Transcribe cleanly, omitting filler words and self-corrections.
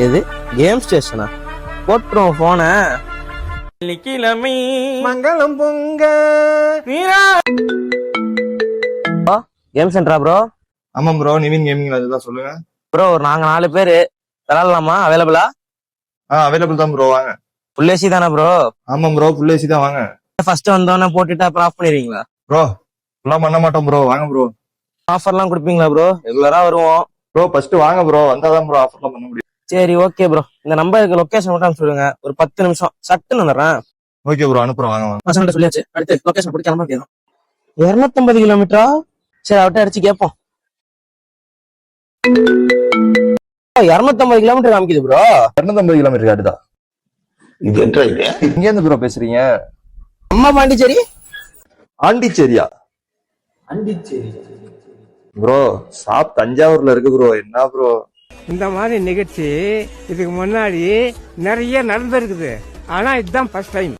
எது கேம் ஸ்டேஷனா? போட்டுரும் போன. கிழமை மங்களம் பொங்க. கேம் சென்டரா ப்ரோ? ஆமா ப்ரோ, நிவின் கேமிங்ல அதுதான் சொல்லுங்க. ப்ரோ ஒரு நாங்க 4 பேரு விளாடலாமா? அவைலபிளா? அவைலபிள் தான் ப்ரோ, வாங்க. ஃபுல் ஏசி தானே ப்ரோ? ஆமா ப்ரோ, ஃபுல் ஏசி தான், வாங்க. ஃபர்ஸ்ட் வந்தோடனே போட்டுட்டு அப்புறம் ஆஃப் பண்ணிடுவீங்களா ப்ரோ? ஃபுல்லா பண்ண மாட்டோம் ப்ரோ, வாங்க ப்ரோ. ஆஃபர்லாம் கொடுப்பீங்களா ப்ரோ? ரெகுலரா வருவோம். ப்ரோ ஃபர்ஸ்ட் வாங்க ப்ரோ, வந்தாதான் ப்ரோ ஆஃபர்லாம் பண்ண முடியும். சரி ஓகே ப்ரோ, இந்த நம்பருக்கு லொகேஷன் மட்டும் சொல்லுங்க. ஒரு 10 நிமிஷம் சட்டுன்னு வந்துடுறேன். ஓகே ப்ரோ, அனுப்புறோம், வாங்க வாங்க. பசங்கள்ட்ட சொல்லியாச்சு. அடுத்து லொகேஷன் போட்டு கிளம்ப கேட்கும். 250 கிலோமீட்டரா? சரி அவட்ட அடிச்சு கேட்போம். 250 கிலோமீட்டர் காமிக்குது ப்ரோ. 250 கிலோமீட்டர் காட்டுதா? இது என்ன இது? இங்க இருந்து ப்ரோ பேசுறீங்க? அம்மா பாண்டிச்சேரி. ஆண்டிச்சேரியா? ப்ரோ ஷாப் தஞ்சாவூர்ல இருக்கு ப்ரோ, என்ன ப்ரோ? இந்த மாதிரி நிகழ்ச்சி இதுக்கு முன்னாடி நிறைய நடந்திருக்குது, ஆனா இதுதான் ஃபர்ஸ்ட் டைம்.